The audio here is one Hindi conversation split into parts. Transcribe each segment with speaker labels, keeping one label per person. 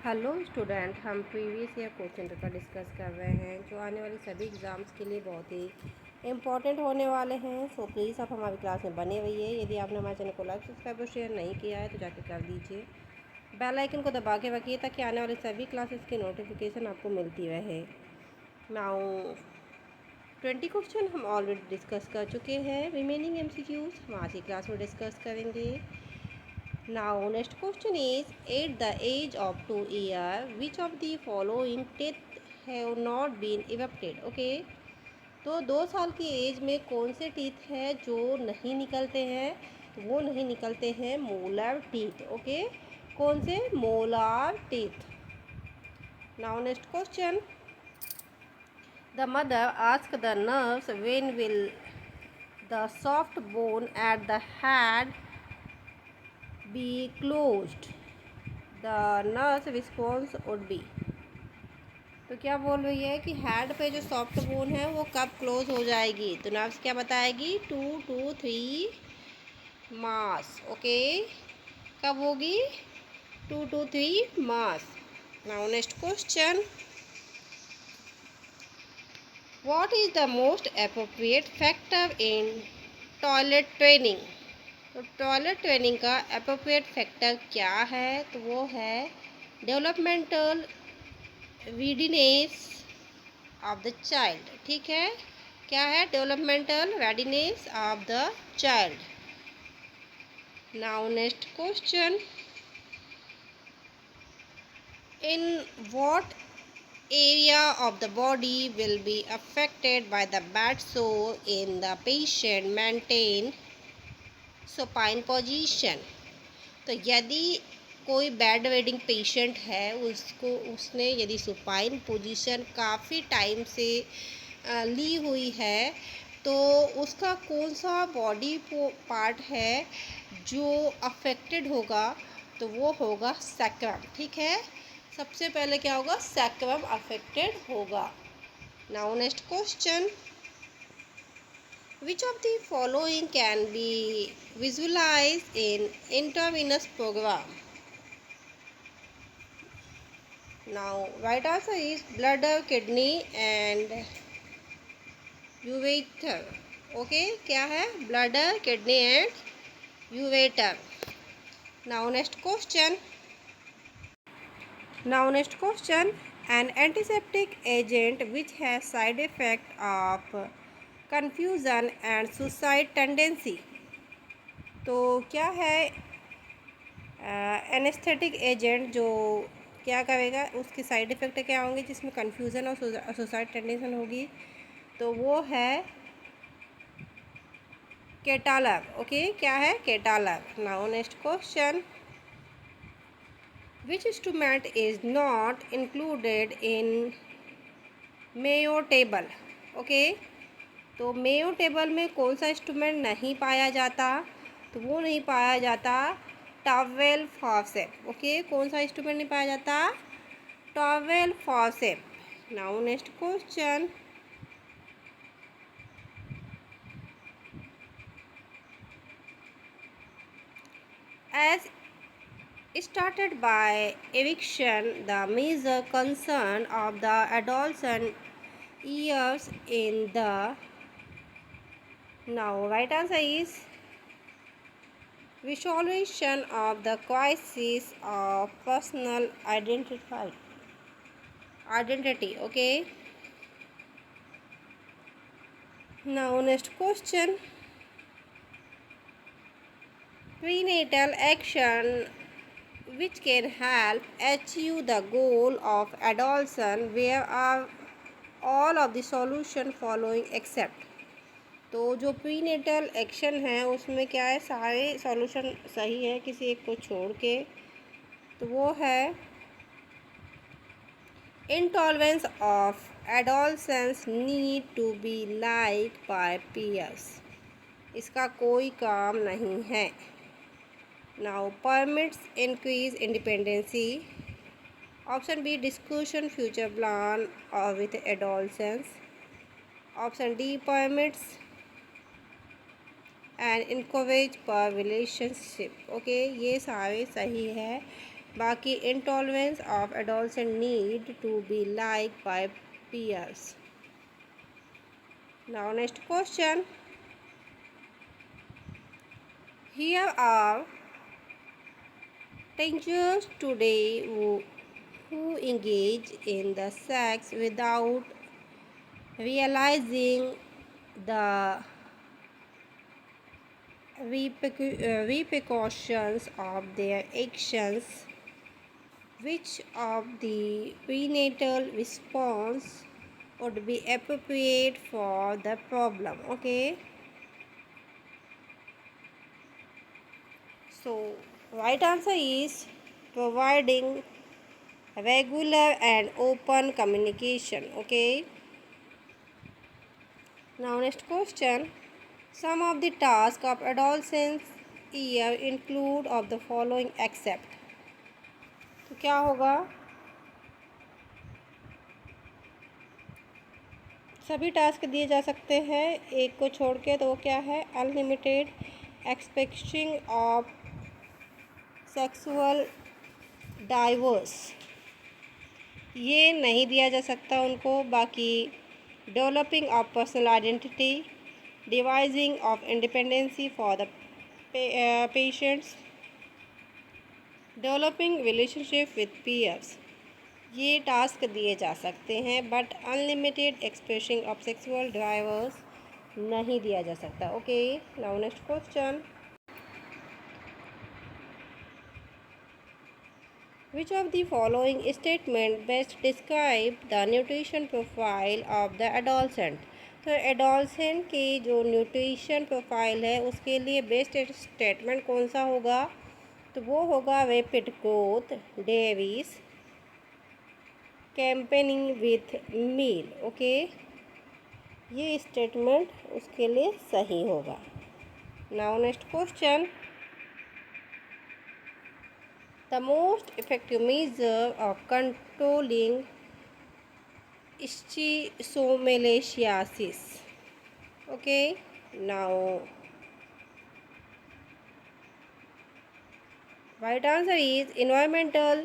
Speaker 1: हेलो स्टूडेंट, हम previous year question paper discuss कर रहे हैं जो आने वाली सभी एग्ज़ाम्स के लिए बहुत ही इम्पॉर्टेंट होने वाले हैं। सो प्लीज़ आप हमारी क्लास में बने रहिए। यदि आपने हमारे चैनल को लाइक सब्सक्राइब और शेयर नहीं किया है तो जाके कर दीजिए। बेल आइकन को दबा के रखिए ताकि आने वाली सभी क्लासेस की नोटिफिकेशन आपको मिलती रहे। नाउ 20 क्वेश्चन हम ऑलरेडी डिस्कस कर चुके हैं। रिमेनिंग MCQs हम आज की क्लास में डिस्कस करेंगे। Now next question is, at the age of 2 years, which of the following teeth have not been erupted? Okay, तो 2 साल की एज में कौन से टीथ है जो नहीं निकलते हैं? तो वो नहीं निकलते हैं मोलर टीथ। ओके, कौन से? Molar teeth. Now next question, the mother ask the nurse when will the soft bone at the head be closed? The nurse response would be, तो क्या बोल रही है कि हेड पे जो सॉफ्ट बोन है वो कब क्लोज हो जाएगी? तो नर्स क्या बताएगी? 2 to 3 मास। ओके, कब होगी? 2 to 3 मास। Now next question, what is the most appropriate factor in toilet training? तो टॉयलेट ट्रेनिंग का अप्रोप्रिएट फैक्टर क्या है? तो वो है developmental readiness of the child. ठीक है, क्या है? Developmental readiness of the child. Now next question, in what area of the body will be affected by the bad sore in the patient maintain supine position? तो यदि कोई बेड वेडिंग पेशेंट है, उसने यदि सुपाइन पोजीशन काफ़ी टाइम से ली हुई है, तो उसका कौन सा बॉडी पार्ट है जो अफेक्टेड होगा? तो वो होगा सैक्रम। ठीक है, सबसे पहले क्या होगा? सैक्रम अफेक्टेड होगा। Now next question, which of the following can be visualized in intravenous program? Now right answer is bladder, kidney and ureter. Okay, क्या है? bladder, kidney and ureter. Now next question, an antiseptic agent which has side effect of confusion and suicide tendency? तो क्या है एनेस्थेटिक एजेंट जो क्या करेगा? उसके साइड इफ़ेक्ट क्या होंगे जिसमें कन्फ्यूज़न और सुसाइड टेंडेंसी होगी? तो वो है केटालर। ओके, क्या है? केटालर। Now next question, which instrument is not included in Mayo table? Okay, तो मेयो टेबल में कौन सा इंस्ट्रूमेंट नहीं पाया जाता? तो वो नहीं पाया जाता टॉवेल फॉर्सेप। ओके, कौन सा इंस्ट्रूमेंट नहीं पाया जाता? Towel forceps. Now next question, as started by eviction, the major concern of the adolescent years in the, now right answer is visualization of the crisis of personal identity. Okay, now next question, prenatal action which can help achieve the goal of adolescence, where are all of the solution following except? तो जो प्रीनेटल एक्शन है उसमें क्या है? सारे सॉल्यूशन सही है किसी एक को छोड़ के। तो वो है intolerance of adolescence need to be like by peers, इसका कोई काम नहीं है। Now permits increase independency. Option B discussion future plan और with adolescence. Option D permits and encourage peer relationship. Okay, ये सारे सही है। बाकी intolerance of adolescent need to be liked by peers. Now next question. Here are teenagers today who engage in the sex without realizing the repercussions of their actions. Which of the prenatal response would be appropriate for the problem? Okay, so right answer is providing regular and open communication. Okay, now next question. Some of the tasks of adolescence year include of the following except. तो क्या होगा? सभी टास्क दिए जा सकते हैं, एक को छोड़ के, तो वो क्या है? Unlimited expecting of sexual drives, ये नहीं दिया जा सकता उनको। बाकी developing of personal identity, devising of independency for the patients, developing relationship with peers, ये टास्क दिए जा सकते हैं। But unlimited expressing of sexual drivers नहीं दिया जा सकता। Okay, now next question. Which of the following statement best describe the nutrition profile of the adolescent? तो एडोलसेंट की जो न्यूट्रिशन प्रोफाइल है उसके लिए बेस्ट स्टेटमेंट कौन सा होगा? तो वो होगा rapid growth, dairies, campaigning with meal. Okay, ये स्टेटमेंट उसके लिए सही होगा। Now next question. The most effective measure of controlling स्चिसोमेलेशियासिस। Okay, now right answer is environmental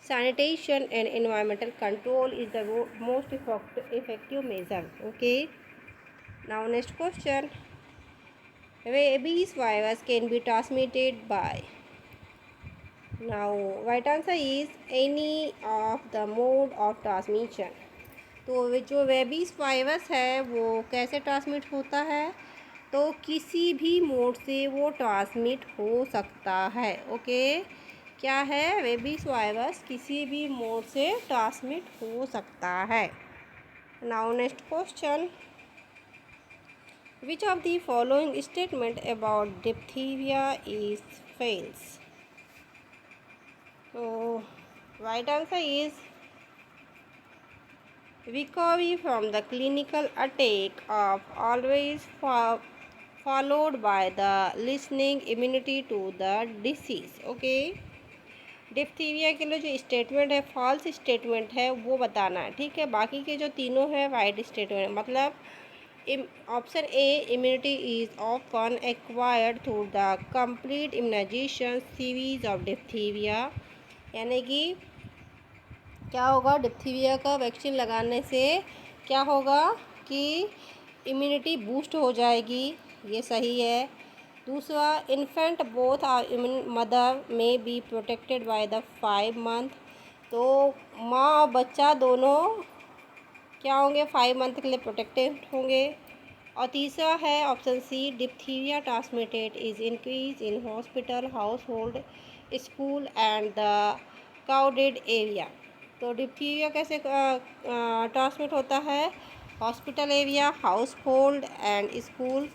Speaker 1: sanitation and environmental control is the most effective measure. Okay, now next question. Rabies virus can be transmitted by. Now right answer is any of the mode of transmission. तो जो रेबीज़ वायरस है वो कैसे ट्रांसमिट होता है? तो किसी भी मोड से वो ट्रांसमिट हो सकता है। ओके, क्या है? रेबीज़ वायरस किसी भी मोड से ट्रांसमिट हो सकता है। Now next question. Which of the following statement about diphtheria is false? तो right answer is recovery from the clinical attack of always followed by the listening immunity to the disease. Okay, diphtheria के लिए जो स्टेटमेंट है फॉल्स स्टेटमेंट है वो बताना है। ठीक है, बाकी के जो तीनों है राइट स्टेटमेंट। मतलब option A, immunity is often acquired through the complete immunisation series of diphtheria, यानी कि क्या होगा? डिप्थीरिया का वैक्सीन लगाने से क्या होगा कि इम्यूनिटी बूस्ट हो जाएगी, ये सही है। दूसरा, इन्फेंट बोथ आर मदर में be protected by the 5 month, तो माँ और बच्चा दोनों क्या होंगे? 5 मंथ के लिए प्रोटेक्टेड होंगे। और तीसरा है option C, diphtheria transmitted is increase in hospital, household, school and the crowded area. तो डिप्थीरिया कैसे ट्रांसमिट होता है? Hospital area, household and school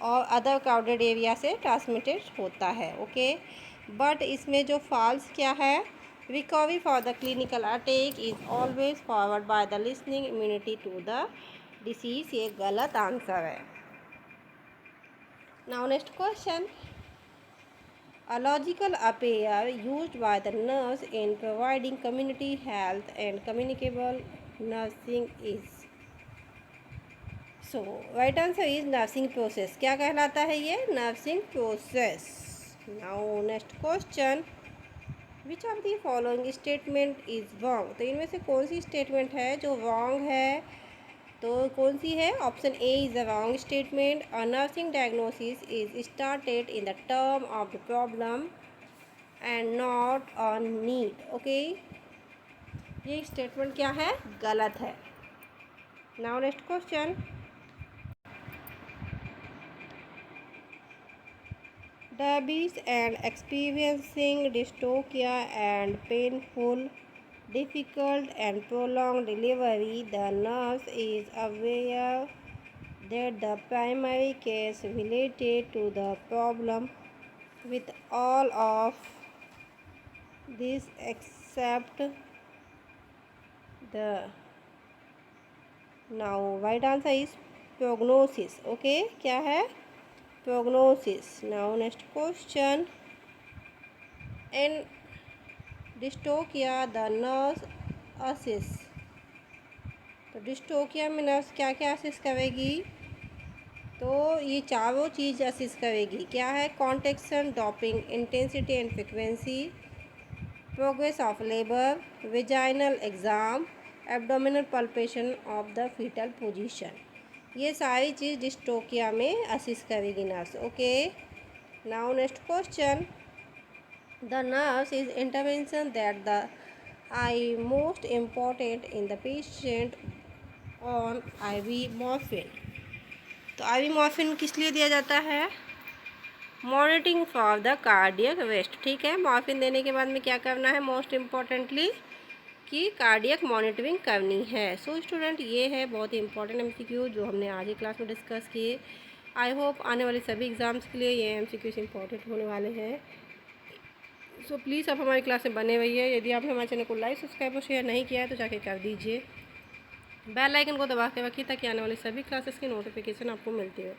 Speaker 1: और अदर क्राउडेड एरिया से ट्रांसमिटेड होता है। ओके, बट इसमें जो फॉल्स क्या है? Recovery for the clinical attack is always forward by the listening immunity to the disease, ये गलत आंसर है। Now next question. A logical appear used by the nurse in providing community health and communicable nursing is. So right answer is nursing process. क्या कहलाता है ये? nursing process. Now next question. Which of the following statement is wrong, तो इनमें से कौन सी स्टेटमेंट है जो रॉन्ग है, तो कौन सी है? Option A is the wrong statement. A nursing diagnosis is started in the term of the problem and not a need. Okay, ये स्टेटमेंट क्या है? गलत है। Now next question, diabetes and experiencing dystocia and painful, difficult and prolonged delivery, the nurse is aware that the primary case related to the problem with all of this except the now right answer is prognosis। okay, क्या है? prognosis। now next question, in dystocia the nurse assess, तो डिस्टोकिया में नर्स क्या क्या असिस्ट करेगी? तो ये चारों चीज़ असिस्ट करेगी। क्या है? Contraction, doping, intensity and frequency, progress of labour, vaginal exam, abdominal palpation of the fetal position, ये सारी चीज़ डिस्टोकिया में असिस्ट करेगी nurse. Okay, now next question, the nurse is intervention that the I most important in the patient on IV morphine, तो आईवी मॉर्फिन किस लिए दिया जाता है? Monitoring for the cardiac arrest. ठीक है, मॉर्फिन देने के बाद में क्या करना है? मोस्ट इम्पॉर्टेंटली कि कार्डियक मॉनिटरिंग करनी है। सो स्टूडेंट, ये है बहुत ही इंपॉर्टेंट एमसीक्यू जो हमने आज ही क्लास में डिस्कस किए। आई होप आने वाले सभी एग्ज़ाम्स के लिए ये एमसीक्यूज इंपॉर्टेंट होने वाले हैं। सो प्लीज़ आप हमारी क्लास में बने रहिए। यदि आपने हमारे चैनल को लाइक, सब्सक्राइब और शेयर नहीं किया है तो जाके कर दीजिए। बेल आइकन को दबा के रखिए ताकि आने वाली सभी क्लासेस की नोटिफिकेशन आपको मिलती हो।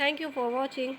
Speaker 1: Thank you for watching.